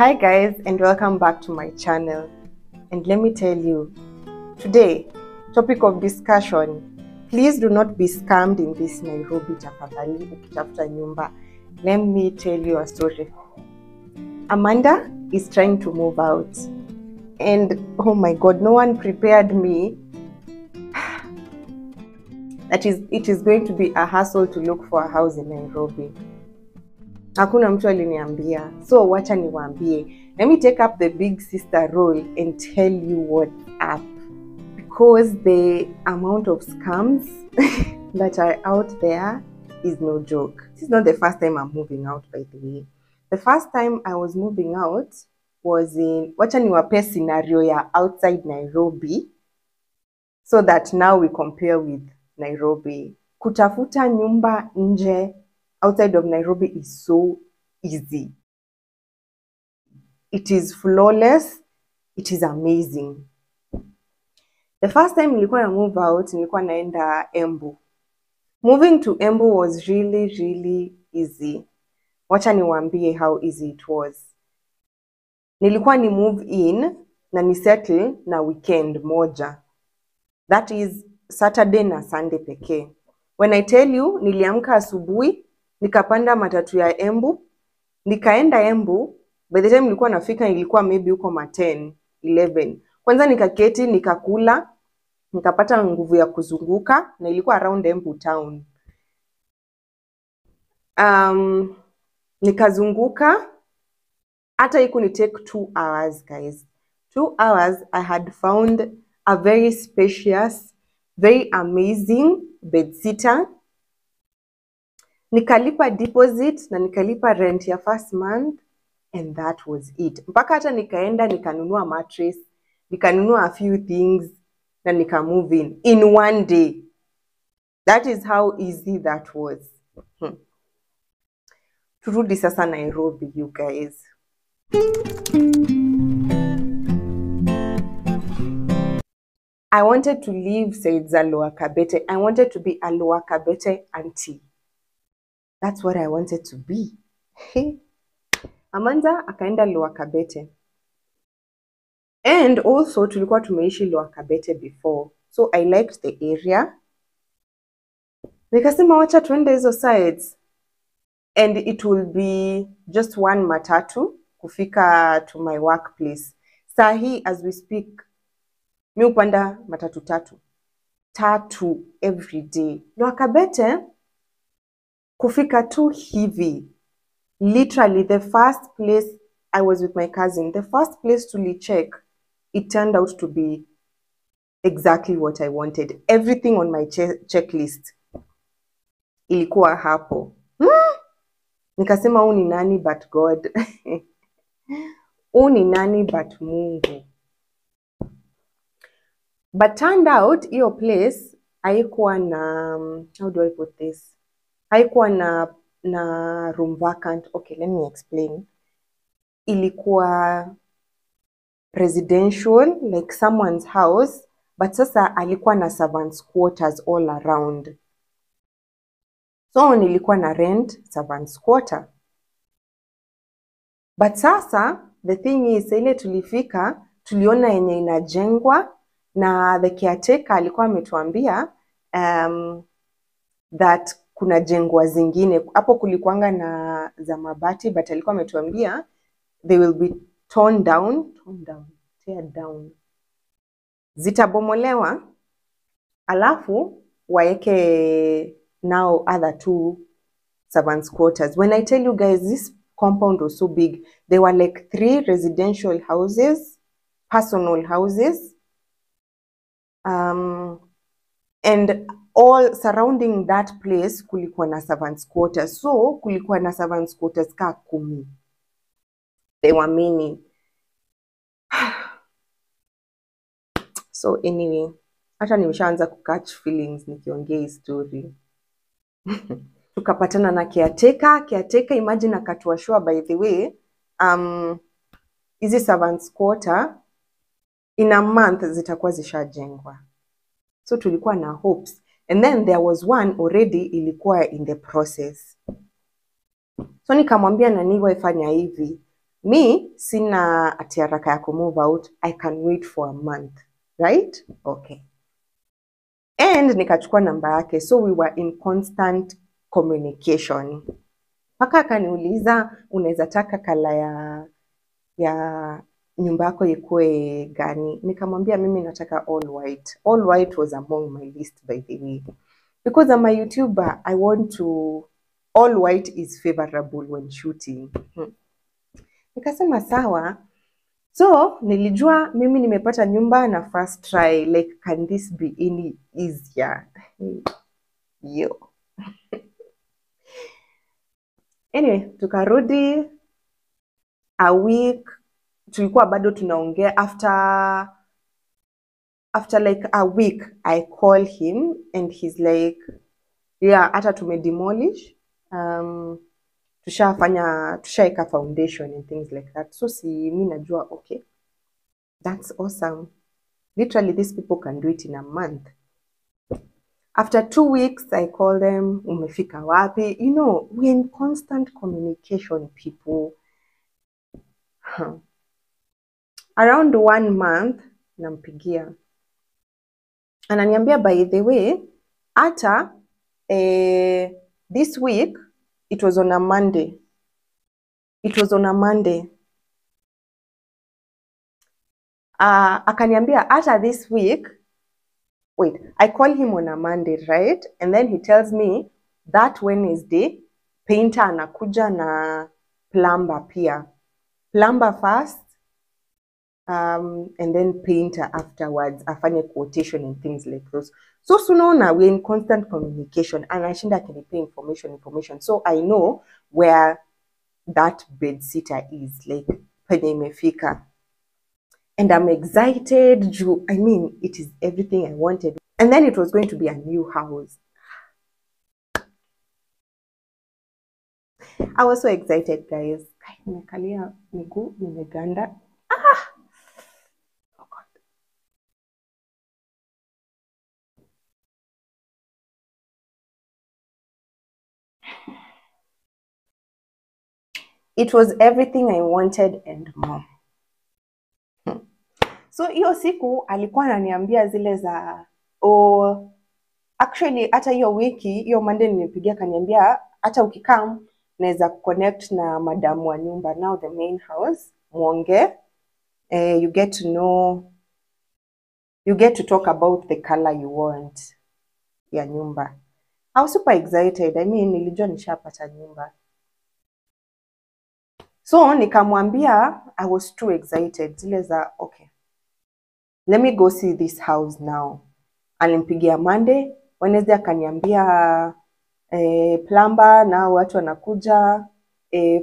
Hi guys, and welcome back to my channel. And let me tell you, today, topic of discussion, please do not be scammed in this Nairobi tafadhali ukitafuta nyumba. Let me tell you a story. Amanda is trying to move out. And oh my God, no one prepared me. It is going to be a hassle to look for a house in Nairobi. Hakuna mtu aliniambia. So wacha niwaambie. Let me take up the big sister role and tell you what's up. Because the amount of scams that are out there is no joke. This is not the first time I'm moving out, by the way. The first time I was moving out was in, wacha niwape scenario ya outside Nairobi, so that now we compare with Nairobi. Kutafuta nyumba nje outside of Nairobi is so easy. It is flawless. It is amazing. The first time nilikuwa na move out, nilikuwa naenda Embu. Moving to Embu was really easy. Wacha niwaambie how easy it was. Nilikuwa ni move in na ni settle na weekend moja. That is Saturday na Sunday pekee. When I tell you, niliamka asubuhi, nikapanda matatu ya Embu, nikaenda Embu. By the time nilikuwa nafika nilikuwa maybe huko 10, 11. Kwanza nikaketi, nikakula, nikapata nguvu ya kuzunguka, na ilikuwa around Embu town. Nikazunguka, hata iku ni take 2 hours, guys. 2 hours, I had found a very spacious, very amazing bedsitter. Nikalipa deposit na nikalipa rent ya first month, and that was it. Mpaka hata nikaenda nikanunua mattress, nikanunua a few things, na nika move in one day. That is how easy that was. Turudi sasa Nairobi, you guys. I wanted to leave Said's Lower Kabete. I wanted to be a Lower Kabete auntie. That's what I wanted to be. Amanda akaenda Lower Kabete. And also tulikuwa tumeishi Lower Kabete before. So I liked the area. Nikasema wacha tuende hizo sides. And it will be just one matatu kufika to my workplace. Sahi, as we speak, mi upanda matatu tatu every day. Lower Kabete kufika tu hivi. Literally, the first place I was with my cousin, the first place to check, it turned out to be exactly what I wanted. Everything on my checklist ilikuwa hapo. Nikasema huu ni nani but God. Huu ni nani but Mungu. But turned out, hiyo place, haikuwa na, how do I put this? Haikuwa na room vacant. Okay, let me explain. Ilikuwa residential, like someone's house, but sasa alikuwa na servants quarters all around. So nilikuwa na rent servants quarter. But sasa, the thing is, ile tulifika, tuliona yenye inajengwa, na the caretaker alikuwa ametuambia that kuna jengwa zingine. Hapo kulikuanga na za mabati, but alikuwa ametuambia they will be tear down. Zitabomolewa, alafu waeke now other 2 servants quarters. When I tell you guys, this compound was so big. There were like 3 residential houses, personal houses, and all surrounding that place kulikuwa na servants quarters. So kulikuwa na servants quarters ka 10. They were many. So anyway, hata nimeshaanza kukatch feelings nikiongea hii story. Tukapatana na caretaker, imagine akatuashua, by the way, hizi servants quarter in a month zitakuwa zishajengwa. So tulikuwa na hopes. And then there was one already ilikuwa in the process. So nikamwambia nani waifanya hivi. Me, sina ati haraka ya move out. I can wait for a month, right? Okay. And nikachukua namba yake, so we were in constant communication. Paka akaniuliza unaweza taka kala ya nyumba yako ikuwe gani? Nikamwambia mimi nataka all white. All white was among my list, by the way. Because I'm a YouTuber, I want to... All white is favorable when shooting. Nikasema sawa. So, nilijua mimi nimepata nyumba na first try. Like, can this be any easier? Yo. Anyway, tukarudi a week. Tulikuwa bado tunaongea. After like a week, I call him and he's like, yeah, hata tumedemolish. Tushaika foundation and things like that. So mi najua, okay, that's awesome. Literally, these people can do it in a month. After 2 weeks, I call them, umefika wapi? You know, we're in constant communication, people. Around 1 month, nampigia. Ananiambia, by the way, ata this week, it was on a Monday. Akaniambia, ata this week, wait, I call him on a Monday, right? And then he tells me that Wednesday, painter anakuja na plumber pia. Plumber first, and then painter afterwards, afanye quotation and things like those. So sunaona, we're in constant communication. Anashinda akinipa information. So I know where that bed sitter is, like penye imefika. And I'm excited. I mean, it is everything I wanted. And then it was going to be a new house. I was so excited, guys. Nimekalia miguu nimeganda. Oh God. It was everything I wanted and more. So hiyo siku alikuwa ananiambia zile za actually hata hiyo wiki hiyo Monday nilipigia kaniambia hata ukikam naweza connect na madam wa nyumba, now the main house, muonge, you get to talk about the color you want ya nyumba. I was super excited. I mean, nilijua nishapata nyumba. So nikamwambia, I was too excited. Zile za, okay, let me go see this house now. Alimpigia Monday, Wednesday akaniambia plumber na watu wanakuja.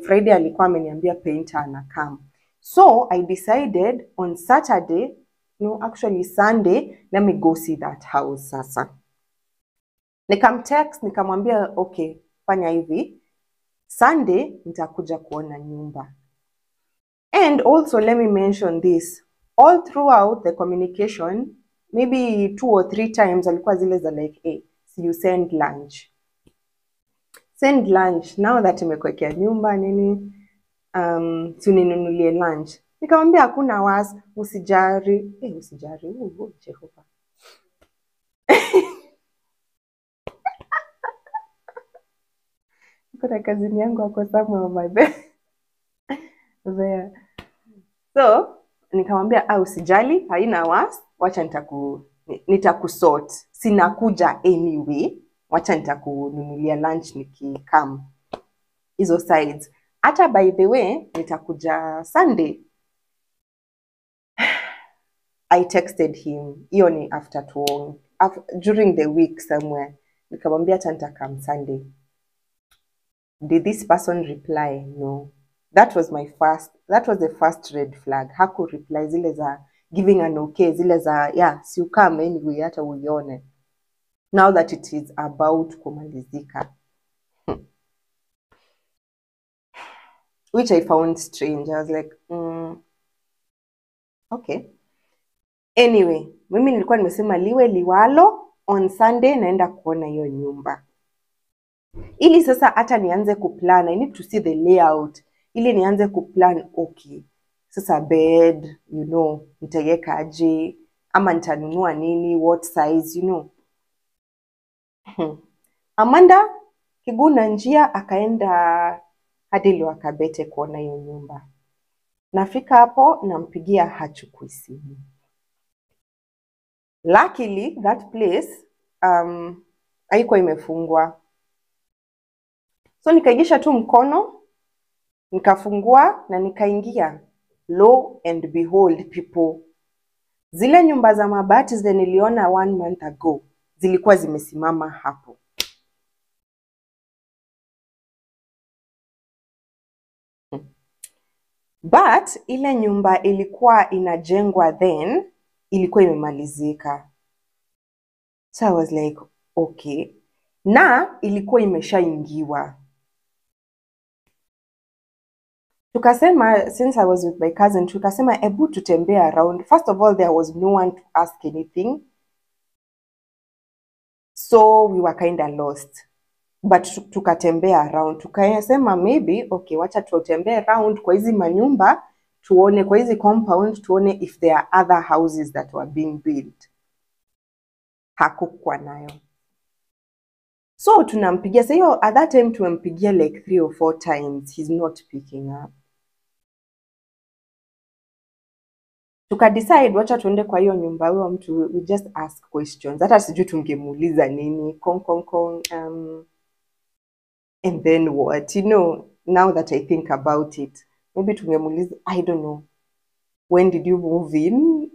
Friday alikuwa ameniambia painter anakam. So I decided on Saturday, no, actually Sunday, let me go see that house sasa. Nikamtext, nikamwambia, okay, fanya hivi, Sunday nitakuja kuona nyumba. And also let me mention this, all throughout the communication, maybe 2 or 3 times alikuwa zile za like, hey, so you send lunch. Send lunch. Now that nimekuwekea nyumba nini, tuninunulie lunch. Nikamwambia hakuna was, usijari. Usijari. Jehova. Kuna kazini yangu wako somewhere on my bed. There. So, nikamwambia usijali, haina was, wacha nitakusort. Sinakuja anyway, wacha nitakununulia lunch nikikam. Hizo sides. Hata by the way, nitakuja Sunday. I texted him. Hiyo ni after during the week somewhere. Nikamwambia hata nitakam Sunday. Did this person reply? No. That was the first red flag. Haku reply zile za giving an okay, zile za yeah, si ukame anyway hata uione. Now that it is about kumalizika. Which I found strange. I was like, okay. Anyway, mimi nilikuwa nimesema liwe liwalo, on Sunday naenda kuona hiyo nyumba. Ili sasa hata nianze kuplan, I need to see the layout. ili nianze kuplan, okay, sasa bed, you know, nitaiweka aje, ama nitanunua nini, what size, you know. Amanda kiguna njia akaenda hadi Lwakabete kuona hiyo nyumba. Nafika hapo nampigia hachukui simu. Luckily that place haikuwa imefungwa. So nikaigisha tu mkono, nikafungua na nikaingia. Lo and behold people, zile nyumba za mabati zile niliona 1 month ago zilikuwa zimesimama hapo. But ile nyumba ilikuwa inajengwa then ilikuwa imemalizika. So I was like, okay. Na ilikuwa imeshaingiwa. Tukasema, since I was with my cousin, tukasema ebu tutembee around. First of all, there was no one to ask anything. So we were kind of lost. But tukatembea around. Tukasema maybe, okay, wacha tutembee around kwa hizi manyumba, tuone kwa hizi compound, tuone if there are other houses that were being built. Hakukuwa nayo. So tunampigia, so hiyo at that time tumempigia like 3 or 4 times. He's not picking up. Tukadecide wacha tuende kwa hiyo nyumba, huyo mtu, we just ask questions. Hata sijui tungemuuliza nini, and then what, you know, now that I think about it, maybe tungemuuliza, I don't know, when did you move in?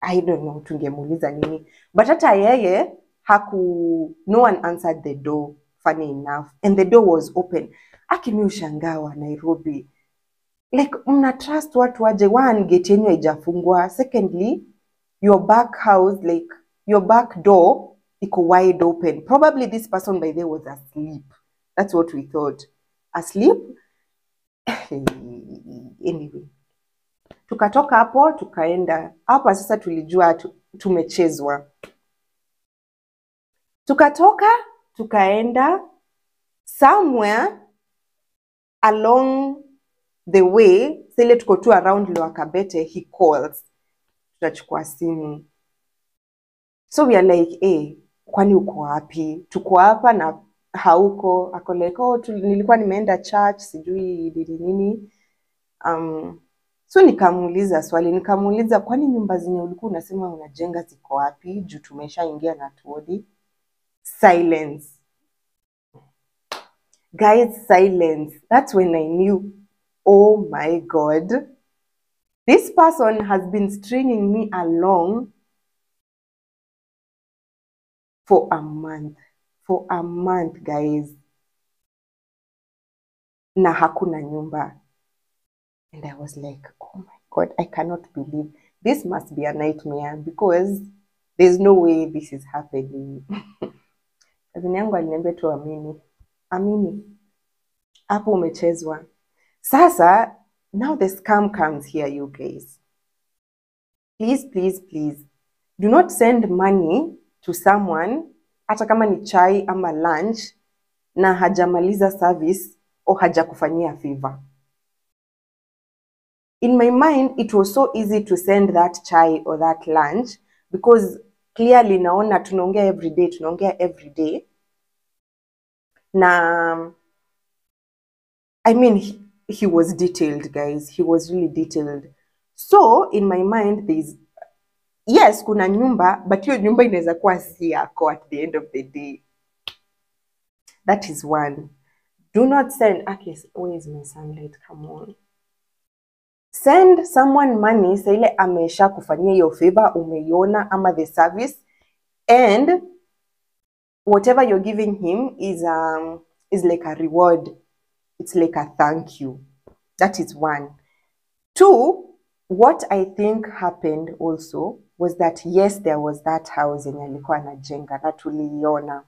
I don't know, tungemuuliza nini. But hata yeye no one answered the door, funny enough, and the door was open. Akimi ushangawa Nairobi, like mna trust watu waje, one, gate yenyu haijafungwa, secondly your back house, like your back door iko wide open. Probably this person by the way was asleep. That's what we thought, asleep. Anyway, tukatoka hapo tukaenda hapa. Sasa tulijua tumechezwa. Tukatoka tukaenda somewhere along the way. Sile tuko tu around Lwakabete, he calls. Tutachukua simu. So we are like, kwani uko wapi? Tuko hapa na hauko. Ako like, nilikuwa nimeenda church, sijui nini. So nikamuuliza swali, nikamuuliza kwani nyumba zenye ulikuwa unasema unajenga ziko wapi? Juu tumeshaingia na tuodi. Silence. Guys, silence. That's when I knew, oh my God, this person has been stringing me along for a month. For a month, guys. Na hakuna nyumba. And I was like, oh my God, I cannot believe. This must be a nightmare because there's no way this is happening. Kazini yangu aliniambia tu amini. Amini. Hapo umechezwa. Sasa, now the scam comes here, you guys. Please, please, please, do not send money to someone, hata kama ni chai ama lunch, na hajamaliza service o hajakufanyia favor. In my mind, it was so easy to send that chai or that lunch because clearly naona tunaongea every day. Na, I mean, he was detailed, guys. He was really detailed. So, in my mind, there's, yes, kuna nyumba, but hiyo nyumba inaweza kuwa si yako at the end of the day. That is one. Do not send, where is my sunlight? Come on. Send someone money, say ile amesha kufanyia hiyo favor, umeiona ama the service, and whatever you're giving him is like a reward. It's like a thank you. That is one. Two, what I think happened also was that yes, there was that house yenye alikuwa anajenga na tuliiona.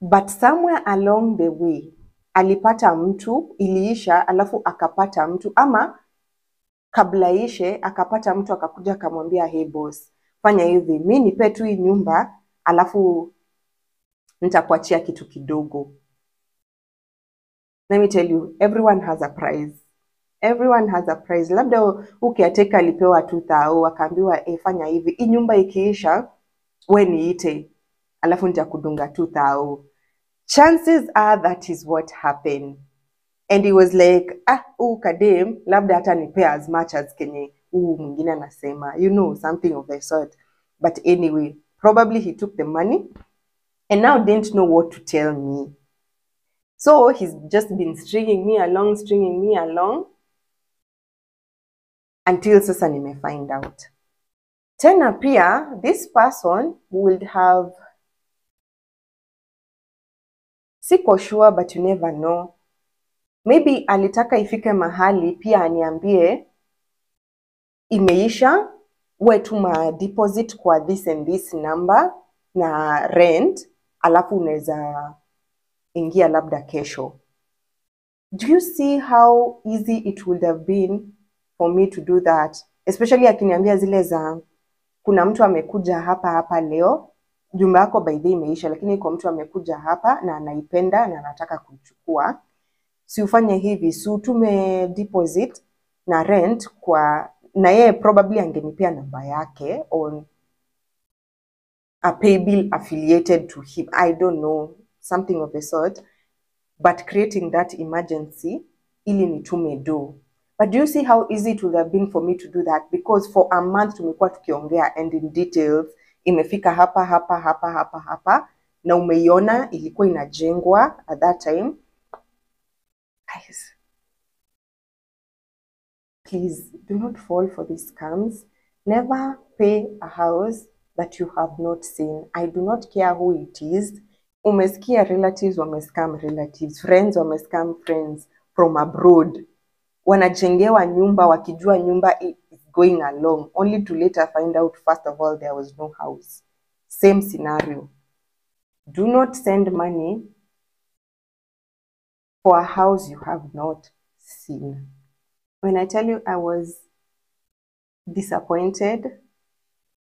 But somewhere along the way, alipata mtu, iliisha, alafu akapata mtu, ama kabla ishe, akapata mtu akakuja akamwambia, hey boss, fanya hivi, mimi nipe tu hii nyumba, alafu nitakuachia kitu kidogo. Let me tell you, everyone has a prize. Everyone has a prize. Labda ukiateka alipewa 2,000 akaambiwa fanya hivi, hii nyumba ikiisha we niite alafu nitakudunga 2,000. Chances are that is what happened. And he was like, kadem labda hata nipea as much as kenye mwingine anasema, you know, something of the sort. But anyway, probably he took the money and now didn't know what to tell me. So he's just been stringing me along until sasa nime find out. Tena pia, this person would have, siko sure, but you never know. Maybe alitaka ifike mahali pia aniambie imeisha, we tuma deposit kwa this and this number na rent, alafu unaweza ingia labda kesho. Do you see how easy it would have been for me to do that? Especially akiniambia zile za kuna mtu amekuja hapa leo, jumba yako by the imeisha, lakini kwa mtu amekuja hapa na anaipenda na anataka kuchukua. Si ufanye hivi, si utume deposit na rent kwa, na yeye probably angenipea namba yake on a pay bill affiliated to him. I don't know, something of the sort. But creating that emergency, ili nitume do. But do you see how easy it would have been for me to do that? Because for a month tumekuwa tukiongea and in details, imefika hapa, na umeiona ilikuwa inajengwa at that time. Guys, please do not fall for these scams. Never pay a house that you have not seen. I do not care who it is. Umesikia relatives wamescam relatives, friends wamescam friends from abroad. Wanajengewa nyumba wakijua nyumba is going along, only to later find out first of all there was no house. Same scenario. Do not send money for a house you have not seen. When I tell you I was disappointed,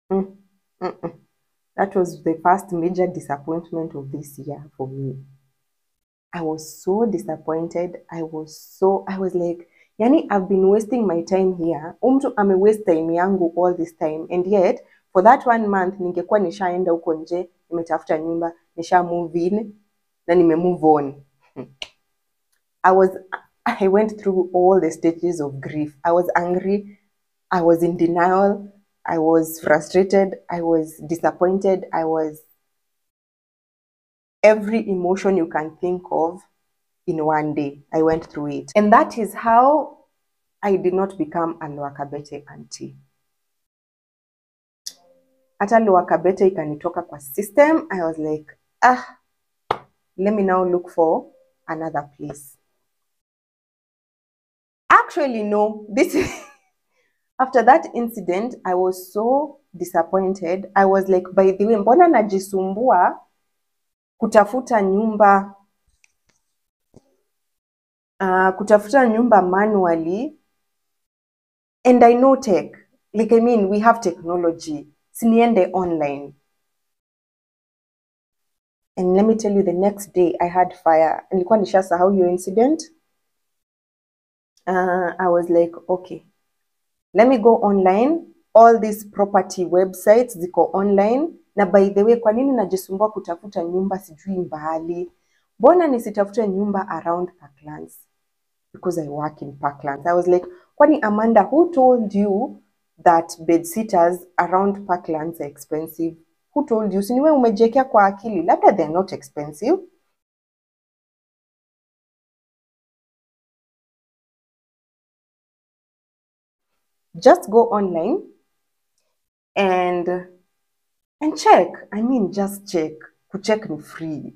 that was the first major disappointment of this year for me. I was so disappointed. I was like, yani, I've been wasting my time here. Mtu ame waste time yangu all this time. And yet, for that 1 month, ningekuwa nishaenda huko nje, nimetafuta nyumba, nisha move in, na nime move on. I went through all the stages of grief. I was angry. I was in denial. I was frustrated. I was disappointed. I was every emotion you can think of in one day. I went through it. And that is how I did not become a Lower Kabete auntie. Hata Lower Kabete ikanitoka kwa system. I was like, let me now look for another place. Actually, no. This is after that incident, I was so disappointed. I was like, by the way, mbona najisumbua kutafuta nyumba manually, and I know tech. Like, I mean, we have technology. Siniende online. And let me tell you, the next day I had fire. Nilikuwa nishasahau hiyo incident. I was like, okay, let me go online. All these property websites ziko online. Na by the way, kwa nini najisumbua kutafuta nyumba sijui mbali? Mbona nisitafute nyumba around Parklands? Because I work in Parklands. I was like, kwani Amanda, who told you that bed sitters around Parklands are expensive? Who told you? Siniwe umejekea kwa akili. Labda they're not expensive. Just go online and check. I mean, just check. Kucheck ni free.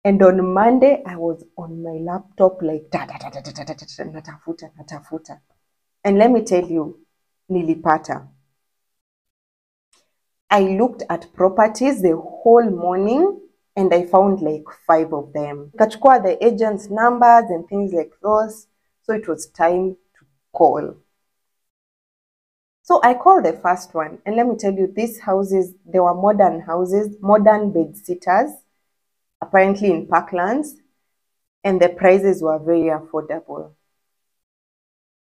And on Monday, I was on my laptop like natafuta. And let me tell you, nilipata. I looked at properties the whole morning and I found like 5 of them. Kachukua the agent's numbers and things like those. So it was time to call. So I called the first one, and let me tell you, these houses, they were modern houses, modern bed sitters, apparently in Parklands, and the prices were very affordable.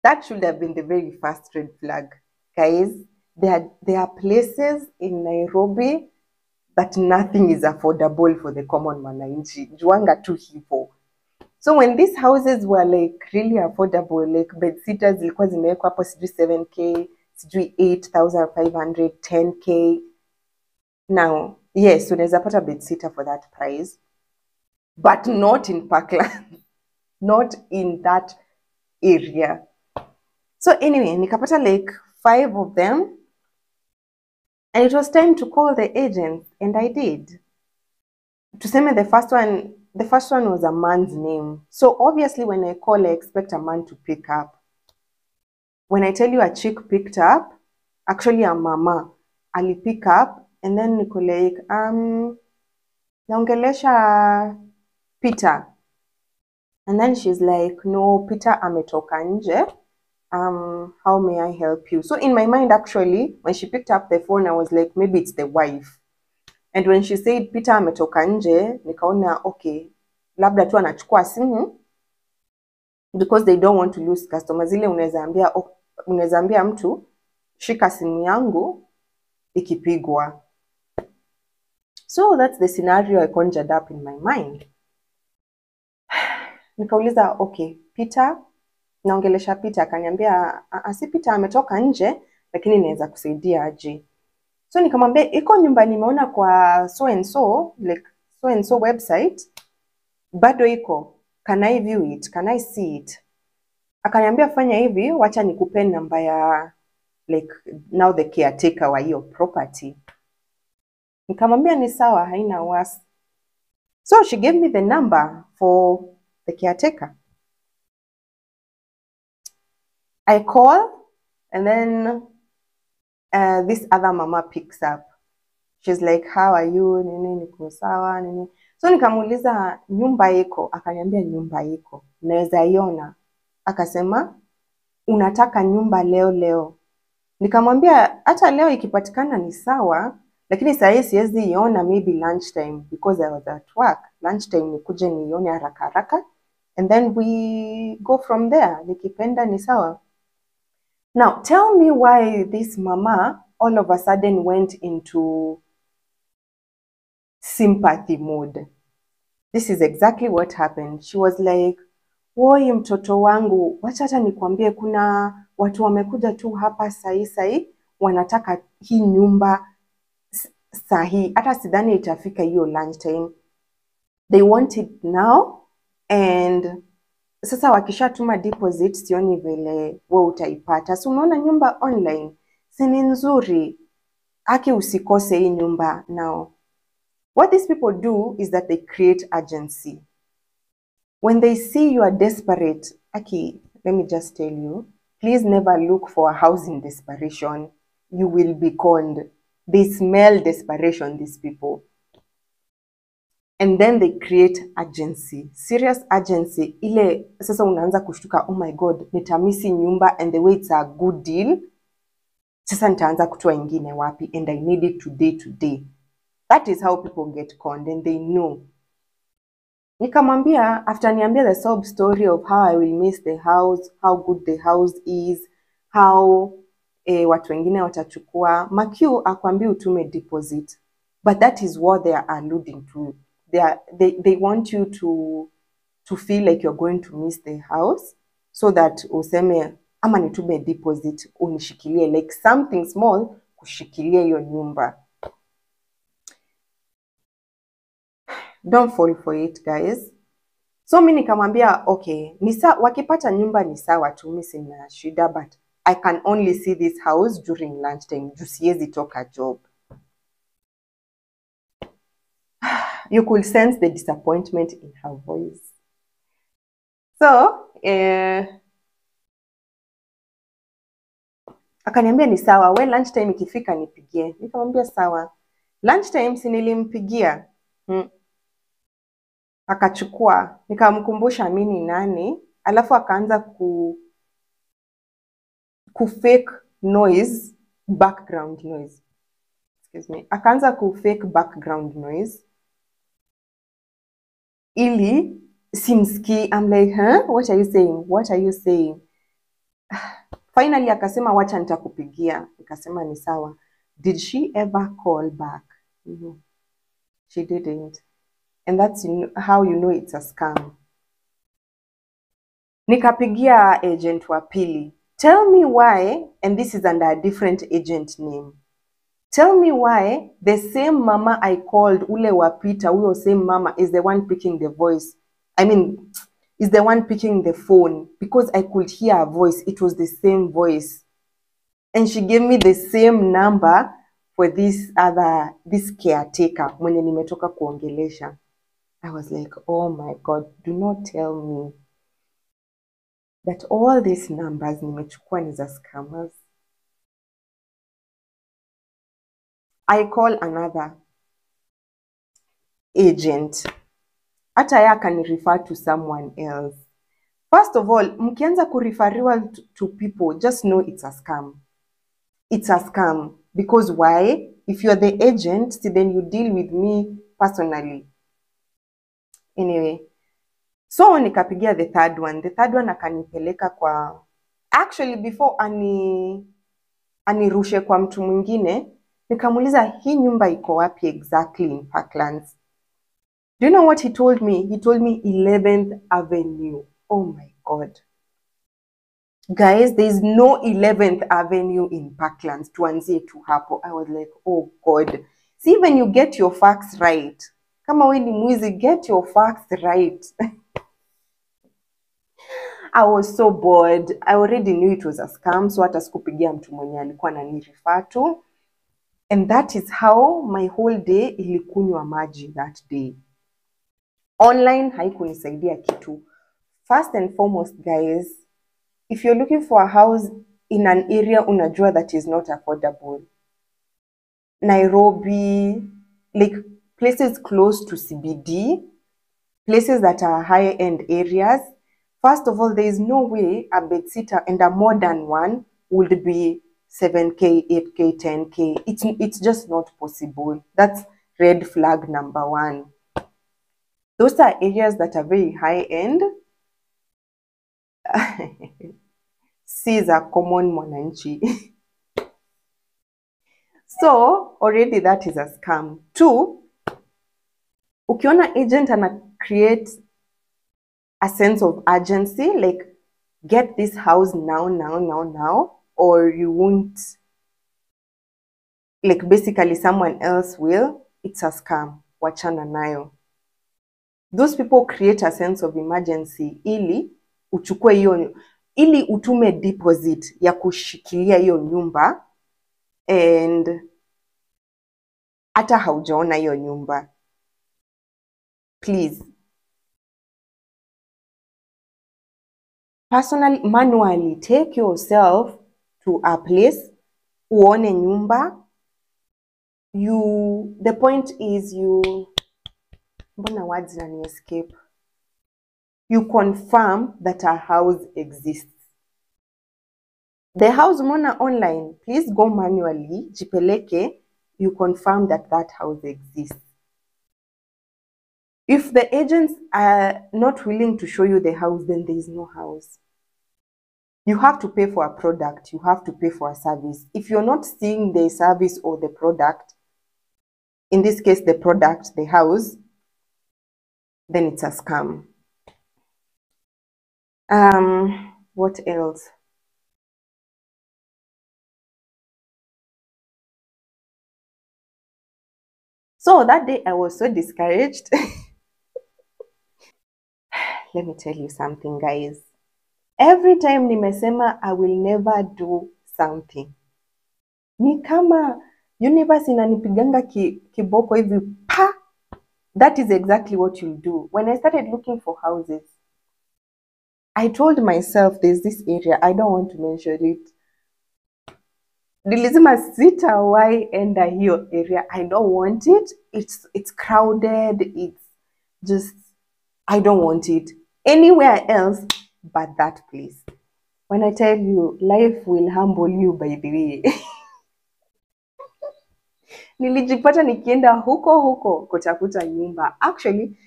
That should have been the very first red flag. Guys, there are places in Nairobi that nothing is affordable for the common mwananchi. Juanga tu hivo. So when these houses were like really affordable, like bed sitters zilikuwa zimewekwa hapo sijui 7k, sijui 8,500, 10k. Now, yes, unaweza pata bed sitter for that price, but not in Parkland, not in that area. So anyway, nikapata like 5 of them, and it was time to call the agent, and I did. Tuseme the first one was a man's name. So obviously when I call, I expect a man to pick up. When I tell you a chick picked up, actually a mama, ali pick up, and then niko like, naongelesha Peter. And then she's like, no, Peter ametoka nje. How may I help you? So in my mind, actually, when she picked up the phone, I was like, maybe it's the wife. And when she said Peter ametoka nje, nikaona okay, labda tu anachukua simu, because they don't want to lose customers. Ile unaweza ambia mtu shika simu yangu ikipigwa. So that's the scenario I conjured up in my mind. Nikauliza okay, Peter, naongelesha Peter, akaniambia si Peter ametoka nje, lakini naweza kusaidia aje. So nikamwambia iko nyumba nimeona kwa so and so, like so and so website, bado iko. Can I view it? Can I see it? Akaniambia fanya hivi, wacha nikupe namba ya like now the caretaker wa hiyo property. Nikamwambia ni sawa, haina wasi. So she gave me the number for the caretaker. I call, and then this other mama picks up. She's like, how are you? Nini, niko sawa, nini. So nikamuuliza nyumba iko, akaniambia nyumba iko. Naweza iona. Akasema unataka nyumba leo. Nikamwambia hata leo ikipatikana ni sawa, lakini saa hii siwezi iona, maybe lunchtime because I was at work. Lunchtime nikuje nione haraka and then we go from there. Nikipenda ni sawa. Now, tell me why this mama all of a sudden went into sympathy mode. This is exactly what happened. She was like, woi mtoto wangu, wacha hata nikwambie kuna watu wamekuja tu hapa sahi, wanataka hii nyumba sahi. Hata sidhani itafika hiyo lunchtime. They want it now, and sasa wakishatuma deposit, sioni vile wewe utaipata. So unaona nyumba online, si ni nzuri. Haki usikose hii nyumba now. What these people do is that they create urgency. When they see you are desperate, Aki, let me just tell you, please never look for a house in desperation. You will be conned. They smell desperation, these people. And then they create urgency, serious urgency. Ile sasa unaanza kushtuka, oh my God, nitamisi nyumba, and the way it's a good deal, sasa nitaanza kutoa ingine wapi, and I need it today. That is how people get conned, and they know. Nikamwambia, after niambia the sob story of how I will miss the house, how good the house is, how watu wengine watachukua, Makiu akwambia utume deposit. But that is what they are alluding to. They want you to feel like you're going to miss the house, so that useme ama nitume deposit unishikilie, like something small kushikilia hiyo nyumba. Don't fall for it, guys. So mimi nikamwambia okay, wakipata nyumba ni sawa tu, mimi sina shida, but I can only see this house during lunchtime. Siwezi toka job. You could sense the disappointment in her voice. So, akaniambia ni sawa, we lunchtime ikifika nipigie. Nikamwambia sawa. Lunchtime si nilimpigia. Akachukua, nikamkumbusha mimi ni nani, alafu akaanza kufake noise, background noise. Excuse me. Akaanza fake background noise. Ili simski. I'm like, huh? What are you saying? What are you saying? Finally akasema wacha nitakupigia. Nikasema ni sawa. Did she ever call back? No. She didn't. And that's how you know it's a scam. Nikapigia agent wa pili. Tell me why, and this is under a different agent name. Tell me why the same mama I called, ule wa Peter, uyo same mama is the one picking the voice. I mean, is the one picking the phone, because I could hear her voice. It was the same voice. And she gave me the same number for this caretaker mwenye nimetoka kuongelesha. I was like, oh my God, do not tell me that all these numbers nimechukua ni za scammers. I call another agent. Hata ya can refer to someone else. First of all, mkianza kureferiwa to people, just know it's a scam. It's a scam. Because why? If you're the agent, then you deal with me personally. Anyway. So nikapigia the third one. The third one akanipeleka kwa... Actually, before anirushe kwa mtu mwingine, nikamuliza hii nyumba iko wapi exactly in Parklands. Do you know what he told me? He told me 11th Avenue. Oh my God. Guys, there is no 11th Avenue in Parklands. Tuanzie tu hapo. I was like, oh God. See, when you get your facts right. Kama we ni mwizi, get your facts right. I was so bored. I already knew it was a scam, so hata sikupigia mtu mwenye alikuwa ananirefer to. And that is how my whole day ilikunywa maji that day. Online haikunisaidia kitu. First and foremost, guys, if you're looking for a house in an area unajua that is not affordable, Nairobi, like places close to CBD, places that are high-end areas, first of all, there is no way a bedsitter and a modern one would be 7K, 8K, 10K. It's just not possible. That's red flag number one. Those are areas that are very high-end. C is a common mwananchi. So, already that is a scam. Two, ukiona agent ana create a sense of urgency, like get this house now, or you won't, like basically someone else will, it's a scam. Wachana nayo. Those people create a sense of emergency ili uchukue hiyo, ili utume deposit ya kushikilia hiyo nyumba and hata haujaona hiyo nyumba. Please. Personally, manually, take yourself to a place, uone nyumba. The point is mbona words na escape. You confirm that a house exists. The house mona online, please go manually, jipeleke, you confirm that that house exists. If the agents are not willing to show you the house, then there is no house. You have to pay for a product. You have to pay for a service. If you're not seeing the service or the product, in this case, the product, the house, then it's a scam. What else? So that day I was so discouraged. Let me tell you something, guys. Every time nimesema I will never do something, ni kama universe inanipiganga kiboko hivi pa. That is exactly what you'll do. When I started looking for houses, I told myself there's this area, I don't want to mention it. Nilisema sitawahi enda hiyo area. I don't want it. It's crowded. It's just, I don't want it anywhere else but that place. When I tell you, life will humble you by the way. Nilijipata nikienda huko kutafuta nyumba. Actually,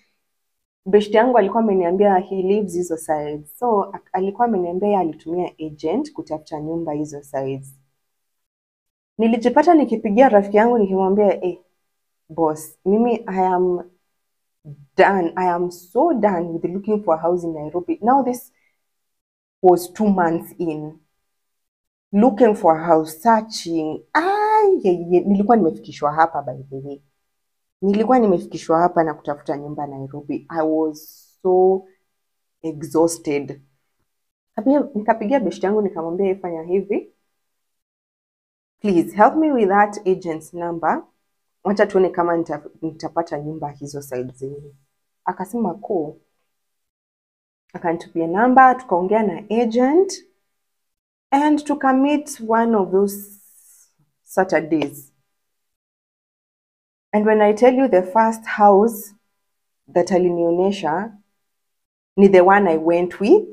beshte yangu alikuwa ameniambia he lives hizo sides. So alikuwa ameniambia alitumia agent kutafuta nyumba hizo sides. Nilijipata nikipigia rafiki yangu nikimwambia, boss, mimi I am done. I am so done with looking for a house in Nairobi. Now this was 2 months in. Looking for a house, searching. Nilikuwa nimefikishwa hapa by the way. Nilikuwa nimefikishwa hapa na kutafuta nyumba Nairobi. I was so exhausted. Nikapigia beshte yangu nikamwambia ifanya hivi. Please help me with that agent's number. Wacha tuone kama nitapata nyumba hizo sides zenyewe. Akasema cool. Akanitupia namba, tukaongea na agent and tukamit one of those Saturdays. And when I tell you the first house that alinionyesha ni the one I went with.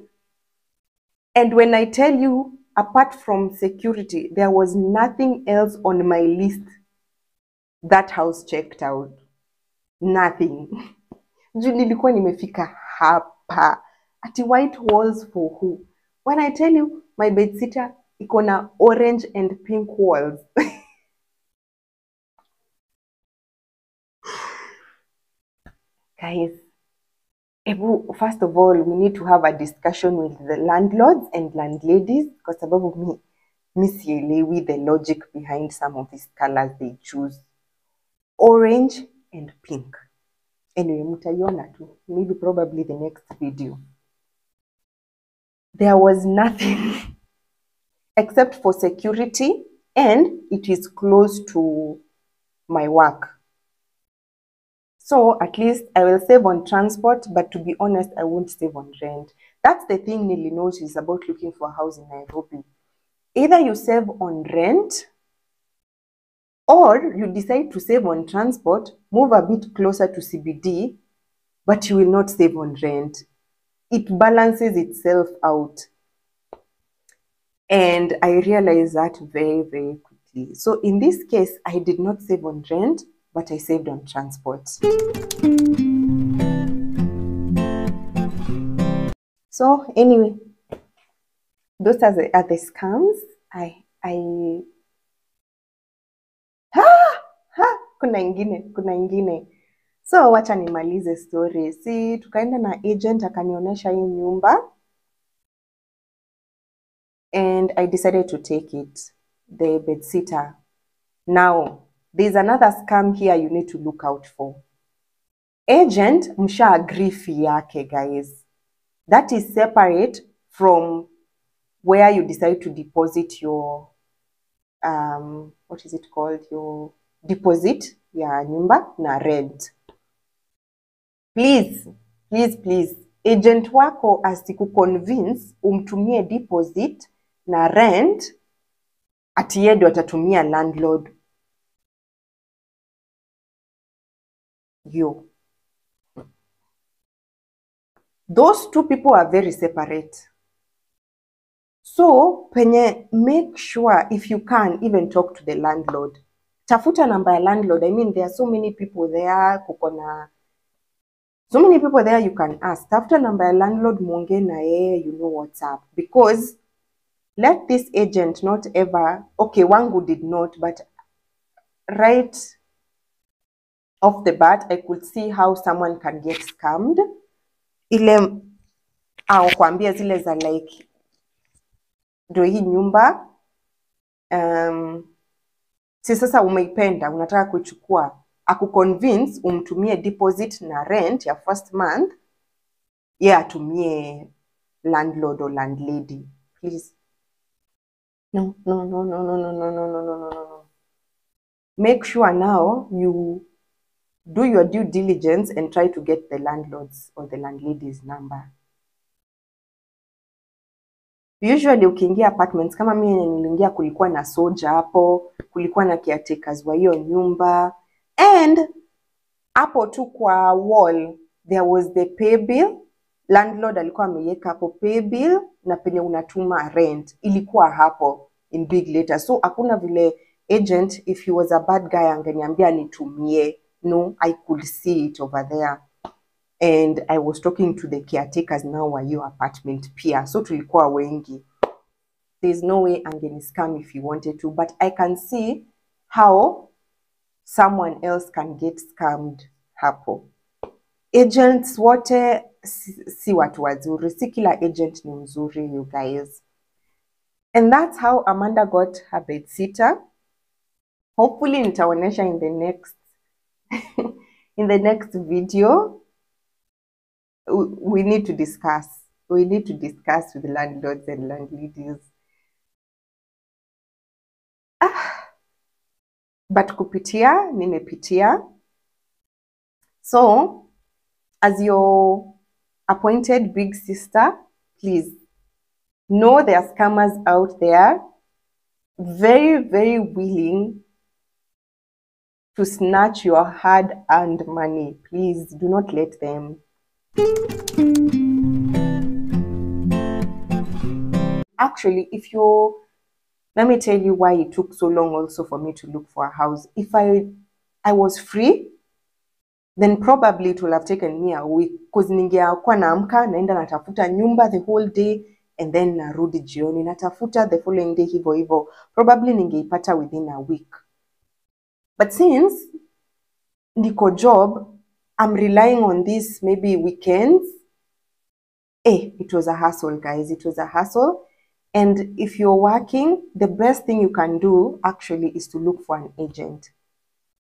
And when I tell you, apart from security, there was nothing else on my list that house checked out. Nothing. Juu nilikuwa nimefika hapa. Ati white walls for who? When I tell you, my bedsitter iko na orange and pink walls. Guys, first of all, we need to have a discussion with the landlords and landladies because sababu mi sielewi the logic behind some of these colors they choose. Orange and pink. Anyway, mutaiona tu. Maybe probably the next video. There was nothing except for security and it is close to my work. So at least I will save on transport, but to be honest, I won't save on rent. That's the thing Nili knows is about looking for a house in Nairobi. Either you save on rent or you decide to save on transport, move a bit closer to CBD, but you will not save on rent. It balances itself out. And I realized that very, very quickly. So in this case, I did not save on rent, but I saved on transport. So anyway, those are the scams. Kuna ingine. So wacha nimalize story. Si tukaenda na agent akanionyesha hii nyumba. And I decided to take it. The bedsitter. Now, there's another scam here you need to look out for. Agent msha agree fee yake, guys. That is separate from where you decide to deposit your what is it called? Your deposit ya nyumba na rent. Please, agent wako asikuconvince umtumie deposit na rent ati yeye ndo atatumia landlord. Those two people are very separate. So, make sure if you can even talk to the landlord. Tafuta namba ya landlord. I mean, there are so many people there. So many people there you can ask. Tafuta namba ya landlord, muongee na yeye, you know what's up. Because let this agent not ever, okay, wangu did not, but right off the bat, I could see how someone can get scammed. Ile au kuambia zile za like do hii nyumba si sasa umeipenda unataka kuchukua, akuconvince umtumie deposit na rent ya first month, atumie landlord or landlady. Please, no. Make sure now you do your due diligence and try to get the landlord's or the landlady's number. Usually ukiingia apartments kama mimi niliingia, kulikuwa na soja hapo, kulikuwa na caretakers wa hiyo nyumba, and hapo tu kwa wall there was the pay bill landlord alikuwa ameweka hapo pay bill na penye unatuma rent ilikuwa hapo in big letters. So hakuna vile agent, if he was a bad guy, angeniambia nitumie. No, I could see it over there. And I was talking to the caretakers now wa your apartment pia. So tulikuwa wengi. There's no way angeni scam if he wanted to, but I can see how someone else can get scammed hapo. Agents wote si watu wazuri, si kila agent ni mzuri, you guys. And that's how Amanda got her bed sitter. Hopefully nitaonesha in the next in the next video. We need to discuss. We need to discuss with landlords and landladies. But kupitia, nimepitia. So, as your appointed big sister, please know there are scammers out there very, very willing to snatch your hard-earned money. Please do not let them. Actually, if you're, let me tell you why it took so long also for me to look for a house. If I was free, then probably it will have taken me a week, because ningekuwa naamka naenda natafuta nyumba the whole day and then narudi jioni natafuta the following day hivyo hivyo. Probably ningeipata within a week. But since niko job, I'm relying on this maybe weekends. It was a hassle, guys. It was a hassle. And if you're working, the best thing you can do actually is to look for an agent.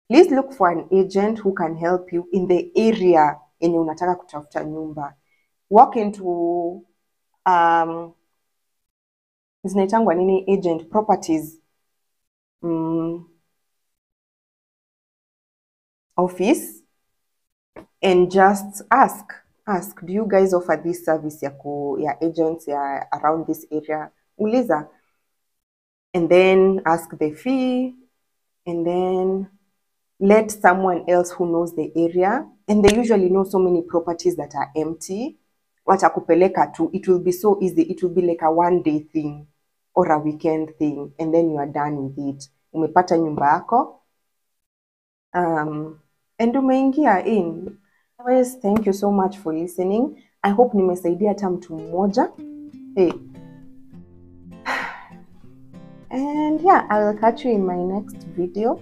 Please look for an agent who can help you in the area yenye unataka kutafuta nyumba. Walk into zinaitangwa nini, agent properties office and just ask, do you guys offer this service ya agents ya around this area? Uliza. And then ask the fee, and then let someone else who knows the area, and they usually know so many properties that are empty. Watakupeleka tu. It will be so easy. It will be like a one-day thing or a weekend thing, and then you are done with it. Umepata nyumba yako. And umeingia in. Anyways, thank you so much for listening. I hope nimesaidia hata mtu mmoja. Hey. And yeah, I will catch you in my next video.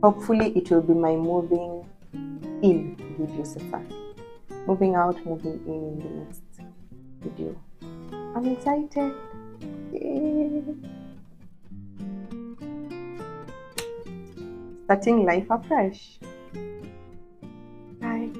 Hopefully it will be my moving in video sasa. Moving out, moving in the next video. I'm excited. Yay. Starting life afresh. Bye.